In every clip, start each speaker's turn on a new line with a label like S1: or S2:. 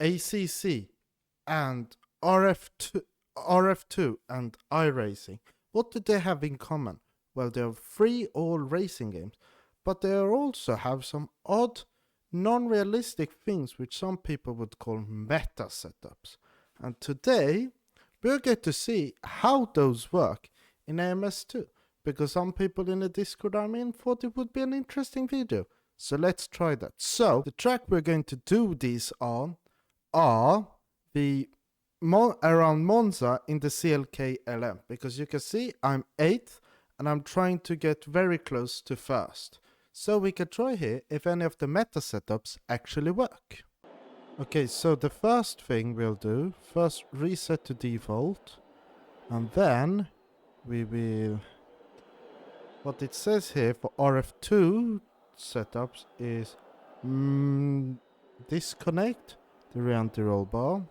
S1: ACC and RF2 and iRacing, what do they have in common? Well, they are free all racing games, but they also have some odd, non-realistic things which some people would call meta setups. And today, we're going to see how those work in AMS2, because some people in the Discord I'm in thought it would be an interesting video. So let's try that. So, the track we're going to do these on are the around Monza in the CLK LM, because you can see I'm 8th and I'm trying to get very close to 1st. So we can try here if any of the meta setups actually work. Okay, so the first thing we'll do, first reset to default, and then we will, what it says here for RF2 setups is disconnect the rear anti-roll bar.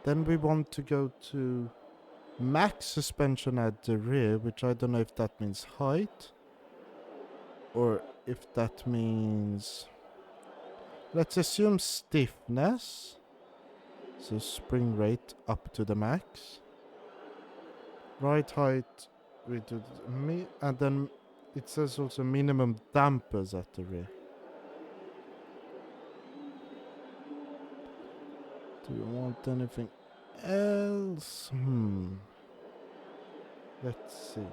S1: Then we want to go to max suspension at the rear, which I don't know if that means height or if that means, let's assume stiffness, so spring rate up to the max. Right height we do and then it says also minimum dampers at the rear. Do you want anything else? Let's see.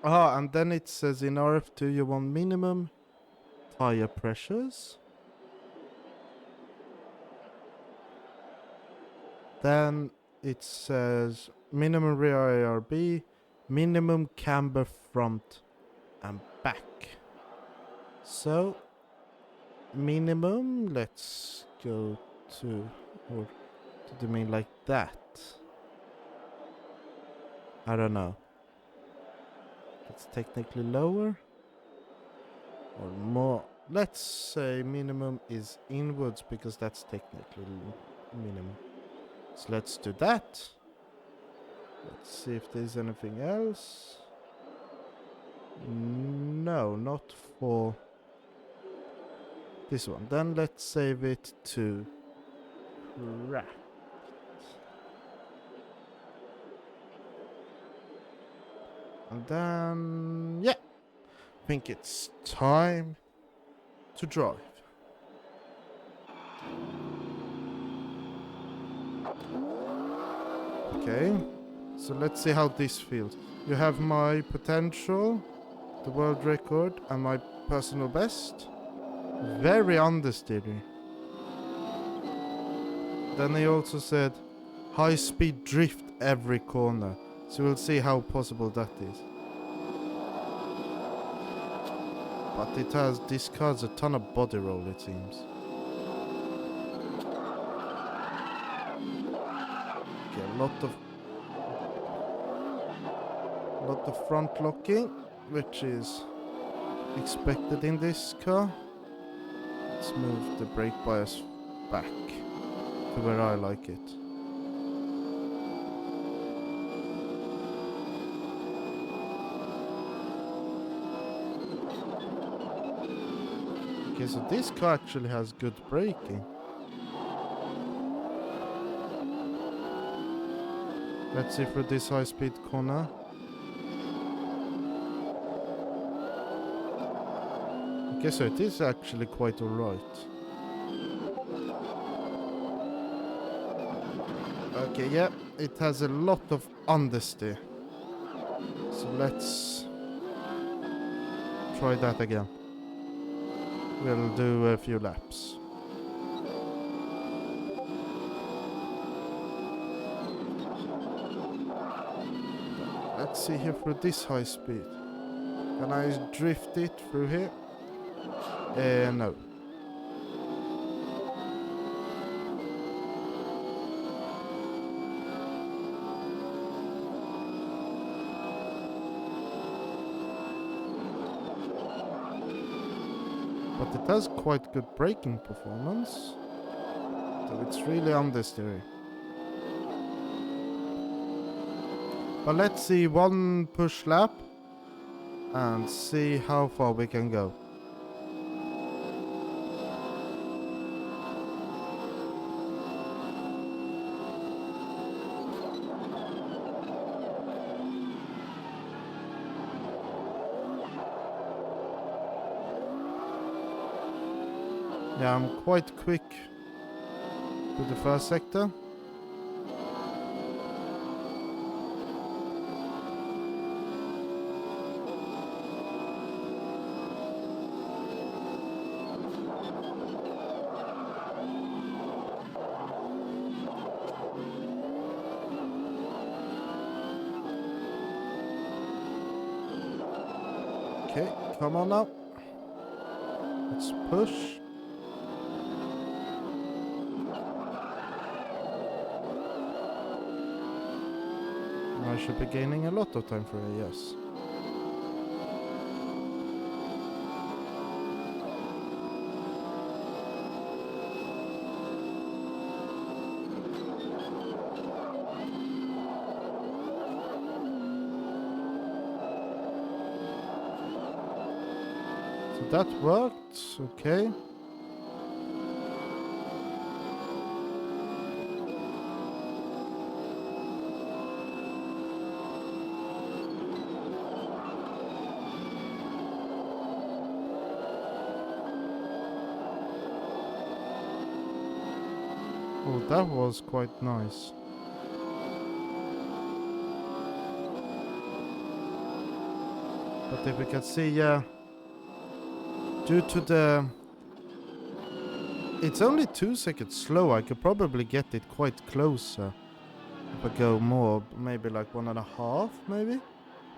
S1: And then it says in RF2 you want minimum tire pressures. Then it says minimum rear ARB, minimum camber front and back. So minimum, let's go to, or do they mean like that? I don't know. It's technically lower or more. Let's say minimum is inwards because that's technically minimum. So let's do that. Let's see if there's anything else. No, not for this one. Then let's save it to cracked. And then, yeah, I think it's time to drive. Okay, so let's see how this feels. You have my potential, the world record, and my personal best. Very understeering. Then he also said high speed drift every corner. So we'll see how possible that is. But it discards a ton of body roll, it seems. Okay, a lot of front locking, which is expected in this car. Let's move the brake bias back to where I like it. Okay, so this car actually has good braking. Let's see for this high-speed corner. Okay, so it is actually quite alright. Okay, yeah, it has a lot of understeer. So let's try that again. We'll do a few laps. Let's see here for this high speed. Can I drift it through here? No. But it has quite good braking performance. So it's really understeering. But let's see one push lap and see how far we can go. Yeah, I'm quite quick with the first sector. Okay, come on now. Let's push. I should be gaining a lot of time for it, yes. So that worked, okay. Oh, that was quite nice. But if we can see, yeah, due to the... It's only 2 seconds slow, I could probably get it quite closer. If I go more, maybe like 1.5, maybe?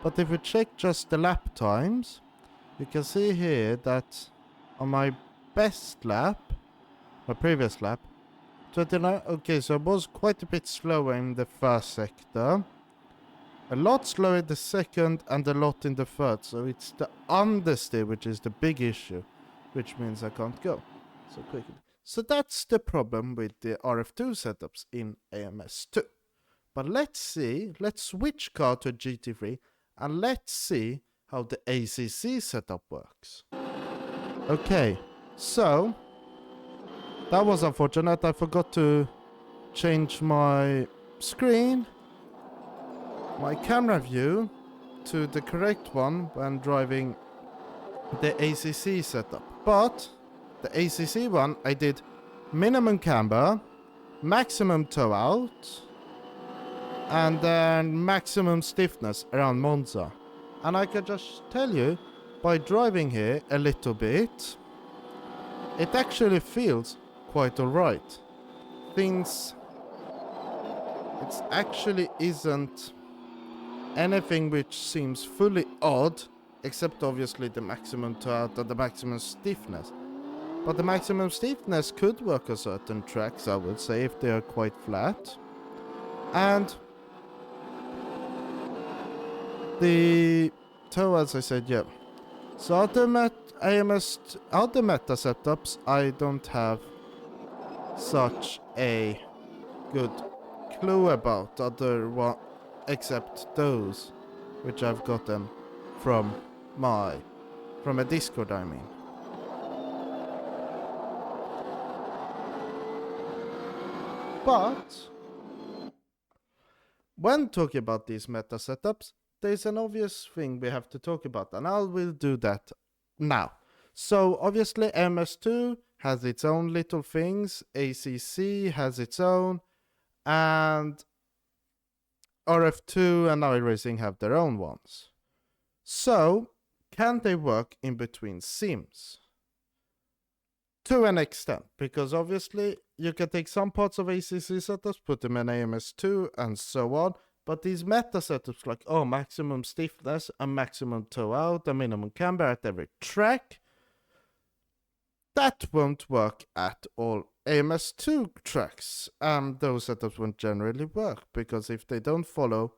S1: But if we check just the lap times, you can see here that on my best lap, my previous lap, 29, okay, so it was quite a bit slower in the first sector. A lot slower in the second and a lot in the third. So it's the understeer which is the big issue, which means I can't go so quickly. So that's the problem with the RF2 setups in AMS2. But let's see, let's switch car to a GT3 and let's see how the ACC setup works. Okay, so that was unfortunate. I forgot to change my screen, my camera view to the correct one when driving the ACC setup. But the ACC one, I did minimum camber, maximum toe out, and then maximum stiffness around Monza. And I can just tell you, by driving here a little bit, it actually feels quite alright. Things... It actually isn't anything which seems fully odd, except obviously the maximum toe out and the maximum stiffness. But the maximum stiffness could work on certain tracks, I would say, if they are quite flat. And the toe, as I said, yeah. So other meta setups, I don't have such a good clue about other one, except those which I've gotten from a Discord, I mean. But when talking about these meta setups, there's an obvious thing we have to talk about, and I will do that now. So obviously AMS2 has its own little things, ACC has its own, and RF2 and iRacing have their own ones. So can they work in between sims? To an extent, because obviously you can take some parts of ACC setups, put them in AMS2 and so on, but these meta setups like, oh, maximum stiffness and maximum toe out and minimum camber at every track, that won't work at all AMS2 tracks. Those setups won't generally work, because if they don't follow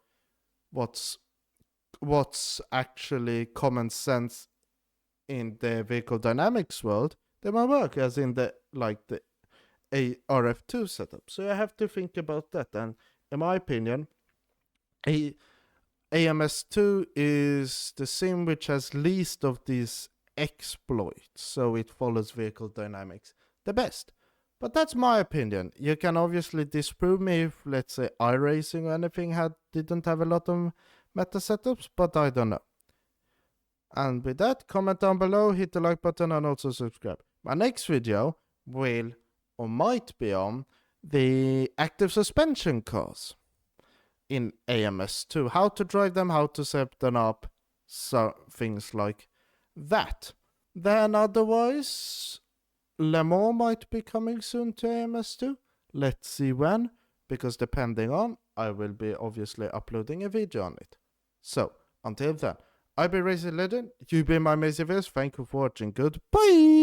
S1: what's actually common sense in the vehicle dynamics world, they might work as in the RF2 setup. So I have to think about that. And in my opinion, AMS2 is the sim which has least of these exploits, so it follows vehicle dynamics the best. But that's my opinion. You can obviously disprove me if, let's say, iRacing or anything didn't have a lot of meta setups, but I don't know. And with that, comment down below, hit the like button and also subscribe. My next video will or might be on the active suspension cars in AMS2. How to drive them, how to set them up, so things like that. Then otherwise, Le Mans might be coming soon to AMS2. Let's see when, because depending on, I will be obviously uploading a video on it. So, until then, I've been Racing Legend, you've been my amazing viewers, thank you for watching, goodbye!